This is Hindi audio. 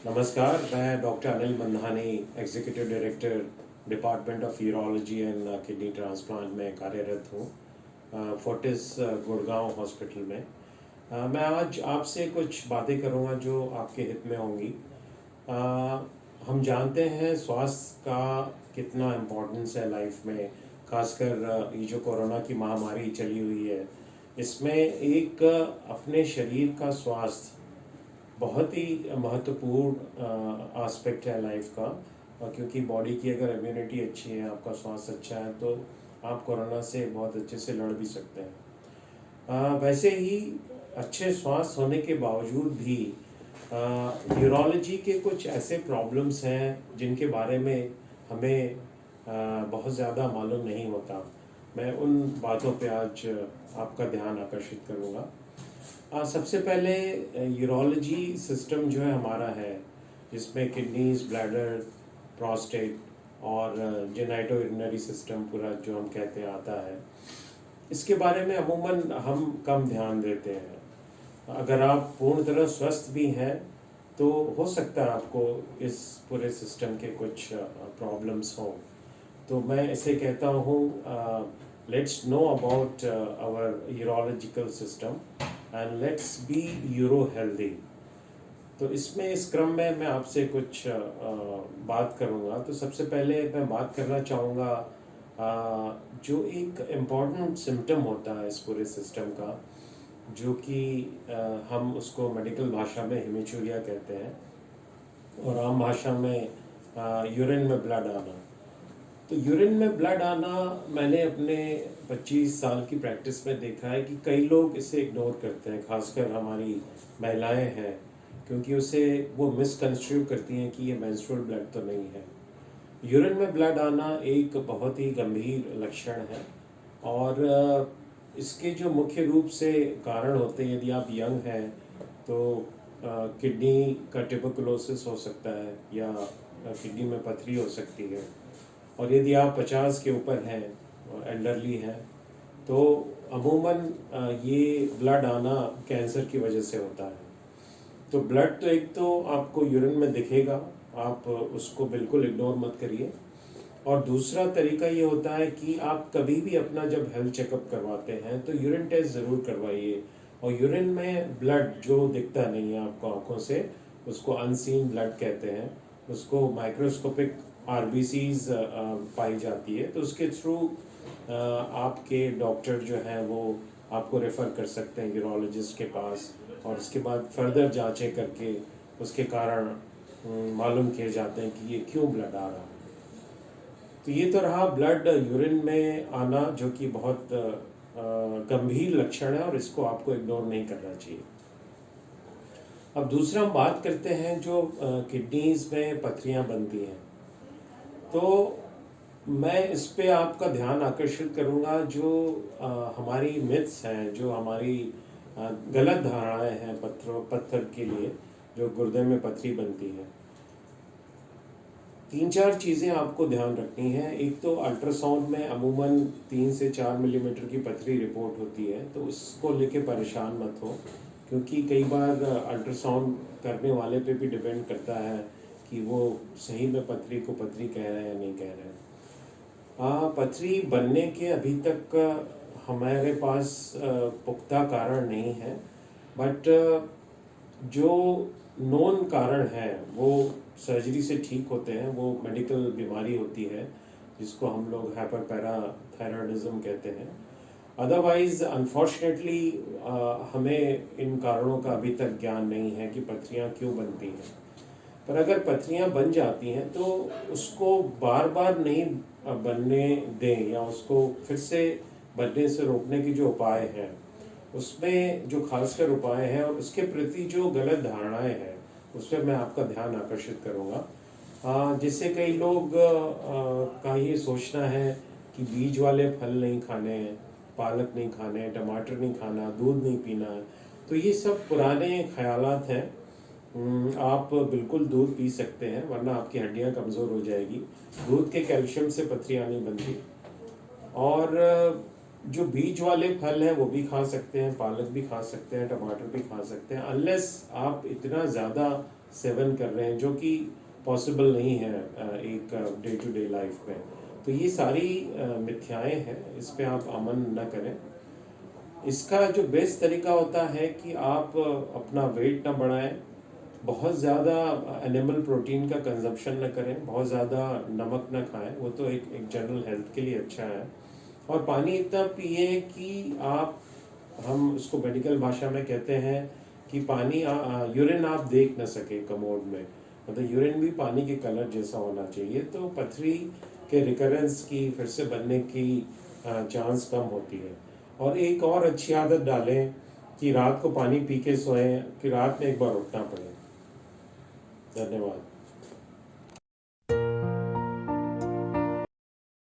नमस्कार, मैं doctor Anil Mandhani, executive director department of urology and kidney transplant में कार्यरत हूँ फोर्टिस गुड़गांव हॉस्पिटल में। मैं आज आपसे कुछ बातें करूँगा जो आपके हित में होंगी। हम जानते हैं स्वास्थ्य का कितना इम्पोर्टेंस है लाइफ में, खासकर ये जो कोरोना की महामारी चली हुई है, इसमें एक अपने शरीर का स्वास्थ्य बहुत ही महत्वपूर्ण एस्पेक्ट है लाइफ का। क्योंकि बॉडी की अगर इम्यूनिटी अच्छी है, आपका स्वास्थ्य अच्छा है, तो आप कोरोना से बहुत अच्छे से लड़ भी सकते हैं। वैसे ही अच्छे स्वास्थ्य होने के बावजूद भी न्यूरोलॉजी के कुछ ऐसे प्रॉब्लम्स हैं जिनके बारे में हमें बहुत ज़्यादा मालूम नहीं होता। मैं उन बातों पे आज आपका ध्यान आकर्षित करूँगा। सबसे पहले यूरोलॉजी सिस्टम जो है हमारा है, जिसमें किडनीज, ब्लैडर, प्रोस्टेट और जेनाइटो यूरिनरी सिस्टम पूरा जो हम कहते हैं आता है, इसके बारे में अमूमन हम कम ध्यान देते हैं। अगर आप पूर्ण तरह स्वस्थ भी हैं तो हो सकता है आपको इस पूरे सिस्टम के कुछ प्रॉब्लम्स हों। तो मैं इसे कहता हूँ, let's know about our urological system and let's be uro healthy. तो इसमें इस क्रम में मैं आपसे कुछ बात करूँगा। तो सबसे पहले मैं बात करना चाहूँगा जो एक इम्पॉर्टेंट सिम्टम होता है इस पूरे सिस्टम का, जो कि हम उसको मेडिकल भाषा में हेमीचूरिया कहते हैं और आम भाषा में यूरिन में ब्लड आना। तो यूरिन में ब्लड आना मैंने अपने 25 साल की प्रैक्टिस में देखा है कि कई लोग इसे इग्नोर करते हैं, खासकर हमारी महिलाएं हैं, क्योंकि उसे वो मिसकंस्ट्रू करती हैं कि ये मेंस्ट्रुअल ब्लड तो नहीं है। यूरिन में ब्लड आना एक बहुत ही गंभीर लक्षण है और इसके जो मुख्य रूप से कारण होते हैं, यदि आप यंग हैं तो किडनी का ट्यूबरकुलोसिस हो सकता है या किडनी में पथरी हो सकती है, और यदि आप 50 के ऊपर हैं, एल्डरली हैं, तो अमूमन ये ब्लड आना कैंसर की वजह से होता है। तो ब्लड तो एक तो आपको यूरिन में दिखेगा, आप उसको बिल्कुल इग्नोर मत करिए। और दूसरा तरीका ये होता है कि आप कभी भी अपना जब हेल्थ चेकअप करवाते हैं तो यूरिन टेस्ट ज़रूर करवाइए। और यूरिन में ब्लड जो दिखता नहीं है आपको आँखों से, उसको अनसीन ब्लड कहते हैं, उसको माइक्रोस्कोपिक आरबीसीज पाई जाती है, तो उसके थ्रू आपके डॉक्टर जो हैं वो आपको रेफ़र कर सकते हैं यूरोलॉजिस्ट के पास, और उसके बाद फर्दर जांचें करके उसके कारण मालूम किए जाते हैं कि ये क्यों ब्लड आ रहा है। तो ये तो रहा ब्लड यूरिन में आना, जो कि बहुत गंभीर लक्षण है और इसको आपको इग्नोर नहीं करना चाहिए। अब दूसरा हम बात करते हैं जो किडनीज में पथरियां बनती हैं। तो मैं इस पे आपका ध्यान आकर्षित करूंगा, जो हमारी मिथ्स हैं, जो हमारी गलत धारणाएं हैं पत्थर के लिए, जो गुर्दे में पथरी बनती है। 3-4 चीज़ें आपको ध्यान रखनी है। एक तो अल्ट्रासाउंड में अमूमन 3 से 4 मिलीमीटर की पथरी रिपोर्ट होती है, तो उसको लेके परेशान मत हो, क्योंकि कई बार अल्ट्रासाउंड करने वाले पे भी डिपेंड करता है कि वो सही में पथरी को पथरी कह रहे हैं या नहीं कह रहे हैं। पथरी बनने के अभी तक हमारे पास पुख्ता कारण नहीं है, बट जो नोन कारण है वो सर्जरी से ठीक होते हैं। वो मेडिकल बीमारी होती है जिसको हम लोग हाइपरपैराथायरॉयडिज्म कहते हैं। अदरवाइज अनफॉर्चुनेटली हमें इन कारणों का अभी तक ज्ञान नहीं है कि पथरियाँ क्यों बनती हैं। पर अगर पथरियाँ बन जाती हैं तो उसको बार बार नहीं बनने दें, या उसको फिर से बनने से रोकने की जो उपाय हैं, उसमें जो खासकर उपाय हैं और उसके प्रति जो गलत धारणाएं हैं, उस पर मैं आपका ध्यान आकर्षित करूँगा। जिससे कई लोग का ये सोचना है कि बीज वाले फल नहीं खाने हैं, पालक नहीं खाने हैं, टमाटर नहीं खाना, दूध नहीं पीना है। तो ये सब पुराने ख्यालात हैं। आप बिल्कुल दूध पी सकते हैं, वरना आपकी हड्डियाँ कमज़ोर हो जाएगी। दूध के कैल्शियम से पथरियाँ नहीं बनती। और जो बीज वाले फल हैं वो भी खा सकते हैं, पालक भी खा सकते हैं, टमाटर भी खा सकते हैं, अनलेस आप इतना ज़्यादा सेवन कर रहे हैं जो कि पॉसिबल नहीं है एक डे टू डे लाइफ में। तो ये सारी मिथ्याएं हैं, इस पे आप अमल न करें। इसका जो बेस्ट तरीका होता है कि आप अपना वेट ना बढ़ाएं, बहुत ज़्यादा एनिमल प्रोटीन का कंजप्शन न करें, बहुत ज़्यादा नमक न खाएं, वो तो एक जनरल हेल्थ के लिए अच्छा है। और पानी इतना पिए कि आप, हम उसको मेडिकल भाषा में कहते हैं कि पानी यूरिन आप देख न सके कमोड में, मतलब यूरिन भी पानी के कलर जैसा होना चाहिए, तो पथरी के रिकरेंस की, फिर से बनने की चांस कम होती है। और एक और अच्छी आदत डालें कि रात को पानी पी के सोएं, कि रात में एक बार उठना पड़े। धन्यवाद।